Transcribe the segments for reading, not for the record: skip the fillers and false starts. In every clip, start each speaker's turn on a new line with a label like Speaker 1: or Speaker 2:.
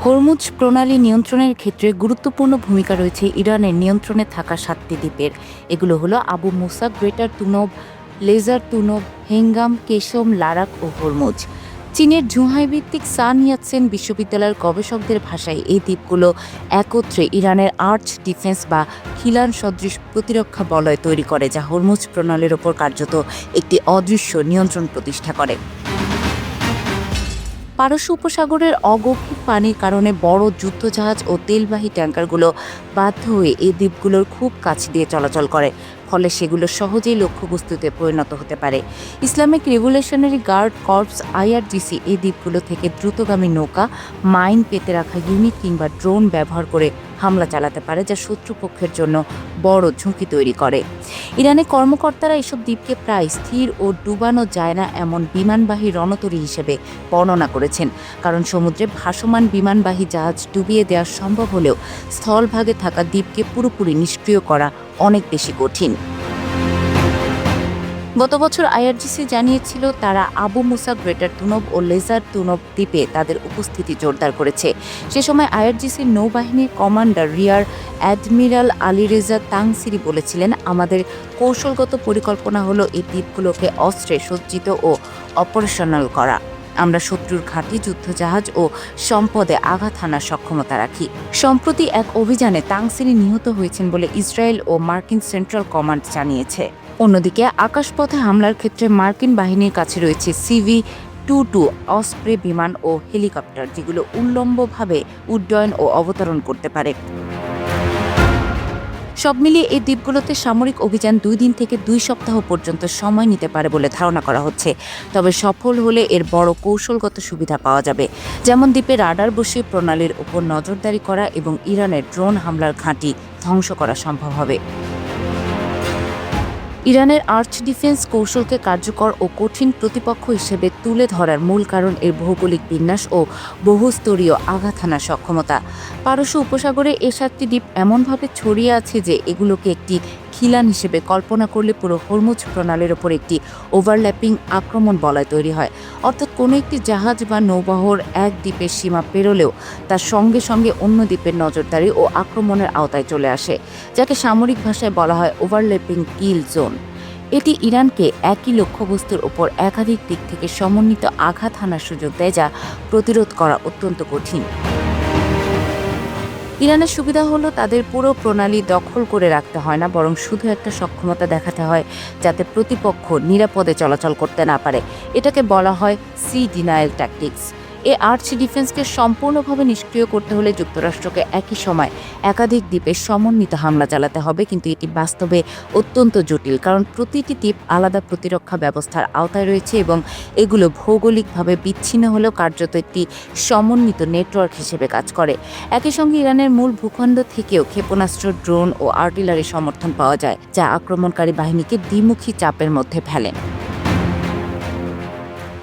Speaker 1: Hormuz প্রণালী নিয়ন্ত্রণের ক্ষেত্রে গুরুত্বপূর্ণ ভূমিকা রয়েছে ইরানের নিয়ন্ত্রণে থাকা 7টি দ্বীপের। এগুলো হলো Abu Musa, Greater Tunb, Lesser Tunb, Hengam, Qeshm, Larak ও হরমুজ। চীনের জুহাই ভিত্তিক সান ইয়াতসেন বিশ্ববিদ্যালয়ের গবেষকদের ভাষায় এই দ্বীপগুলো একত্রে ইরানের আর্চ ডিফেন্স বা খিলান সদৃশ প্রতিরক্ষা বলয় তৈরি করে, যা হরমুজ প্রণালীর ওপর কার্যত একটি অদৃশ্য নিয়ন্ত্রণ প্রতিষ্ঠা করে। পারস্য উপসাগরের অগভীর পানির কারণে বড় যুদ্ধজাহাজ ও তেলবাহী ট্যাঙ্কারগুলো বাধ্য হয়ে এই দ্বীপগুলোর খুব কাছ দিয়ে চলাচল করে, ফলে সেগুলো সহজেই লক্ষ্যবস্তুতে পরিণত হতে পারে। Islamic revolutionary guard corps IRGC এই দ্বীপগুলো থেকে দ্রুতগামী নৌকা, মাইন পেতে রাখা ইউনিট কিংবা ড্রোন ব্যবহার করে হামলা চালাতে পারে, যা শত্রুপক্ষের জন্য বড় ঝুঁকি তৈরি করে। ইরানের কর্মকর্তারা এসব দ্বীপকে প্রায় স্থির ও ডুবানো যায় না এমন বিমানবাহী রণতরী হিসেবে বর্ণনা করেছেন, কারণ সমুদ্রে ভাসমান বিমানবাহী জাহাজ ডুবিয়ে দেওয়া সম্ভব হলেও স্থলভাগে থাকা দ্বীপকে পুরোপুরি নিষ্ক্রিয় করা অনেক বেশি কঠিন। গত বছর IRGC জানিয়েছিল তারা আবু মুসা, গ্রেটার তুনব ও লেজার তুনব দ্বীপে তাদের উপস্থিতি জোরদার করেছে। সে সময় IRGCর নৌবাহিনীর commander rear admiral Alireza Tangsiri বলেছিলেন, আমাদের কৌশলগত পরিকল্পনা হলো এই দ্বীপগুলোকে অস্ত্রে সজ্জিত ও অপারেশনাল করা। আমরা শত্রুর ঘাঁটি, যুদ্ধজাহাজ ও সম্পদে আঘাত হানার সক্ষমতা রাখি। সম্প্রতি এক অভিযানে তাংসিরি নিহত হয়েছেন বলে ইসরায়েল ও মার্কিন সেন্ট্রাল কমান্ড জানিয়েছে। অন্যদিকে আকাশপথে হামলার ক্ষেত্রে মার্কিন বাহিনীর কাছে রয়েছে CV-22 অসপ্রে বিমান ও হেলিকপ্টার, যেগুলো উল্লম্বভাবে উড্ডয়ন ও অবতরণ করতে পারে। সব মিলিয়ে এই দ্বীপগুলোতে সামরিক অভিযান 2 দিন থেকে 2 সপ্তাহ পর্যন্ত সময় নিতে পারে বলে ধারণা করা হচ্ছে। তবে সফল হলে এর বড় কৌশলগত সুবিধা পাওয়া যাবে, যেমন দ্বীপে রাডার বসিয়ে প্রণালীর উপর নজরদারি করা এবং ইরানের ড্রোন হামলার ঘাঁটি ধ্বংস করা সম্ভব হবে। ইরানের আর্চ ডিফেন্স কৌশলকে কার্যকর ও কঠিন প্রতিপক্ষ হিসেবে তুলে ধরার মূল কারণ এর ভৌগোলিক বিন্যাস ও বহুস্তরীয় আঘাত হানার সক্ষমতা। পারস্য উপসাগরে এই 7টি দ্বীপ এমনভাবে ছড়িয়ে আছে যে এগুলোকে একটি খিলান হিসেবে কল্পনা করলে পুরো হরমুজ প্রণালীর ওপর একটি ওভারল্যাপিং আক্রমণ বলয় তৈরি হয়। অর্থাৎ কোনো একটি জাহাজ বা নৌবহর এক দ্বীপের সীমা পেরোলেও তার সঙ্গে সঙ্গে অন্য দ্বীপের নজরদারি ও আক্রমণের আওতায় চলে আসে, যাকে সামরিক ভাষায় বলা হয় ওভারল্যাপিং কিল জোন। এটি ইরানকে একই লক্ষ্যবস্তুর ওপর একাধিক দিক থেকে সমন্বিত আঘাত হানার সুযোগ দেয়, যা প্রতিরোধ করা অত্যন্ত কঠিন। ইরানের সুবিধা হলো তাদের পুরো প্রণালী দখল করে রাখতে হয় না, বরং শুধু একটা সক্ষমতা দেখাতে হয় যাতে প্রতিপক্ষ নিরাপদে চলাচল করতে না পারে। এটাকে বলা হয় সি ডিনায়াল ট্যাকটিক্স। এই আর্চ ডিফেন্সকে সম্পূর্ণভাবে নিষ্ক্রিয় করতে হলে যুক্তরাষ্ট্রকে একই সময় একাধিক দ্বীপে সমন্বিত হামলা চালাতে হবে, কিন্তু এটি বাস্তবে অত্যন্ত জটিল, কারণ প্রতিটি দ্বীপ আলাদা প্রতিরক্ষা ব্যবস্থার আওতায় রয়েছে এবং এগুলো ভৌগোলিকভাবে বিচ্ছিন্ন হলেও কার্যত একটি সমন্বিত নেটওয়ার্ক হিসেবে কাজ করে। একই সঙ্গে ইরানের মূল ভূখণ্ড থেকেও ক্ষেপণাস্ত্র, ড্রোন ও আর্টিলারি সমর্থন পাওয়া যায়, যা আক্রমণকারী বাহিনীকে দ্বিমুখী চাপের মধ্যে ফেলে।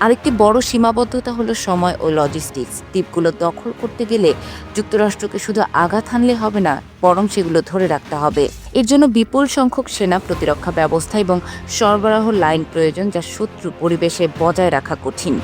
Speaker 1: আরেকটি বড় সীমাবদ্ধতা হলো সময় ও লজিস্টিক্স। দ্বীপগুলো দখল করতে গেলে যুক্তরাষ্ট্রকে শুধু আঘাত হানলে হবে না, বরং সেগুলো ধরে রাখতে হবে। এর জন্য বিপুল সংখ্যক সেনা, প্রতিরক্ষা ব্যবস্থা এবং সরবরাহ লাইন প্রয়োজন, যা শত্রু পরিবেশে বজায় রাখা কঠিন।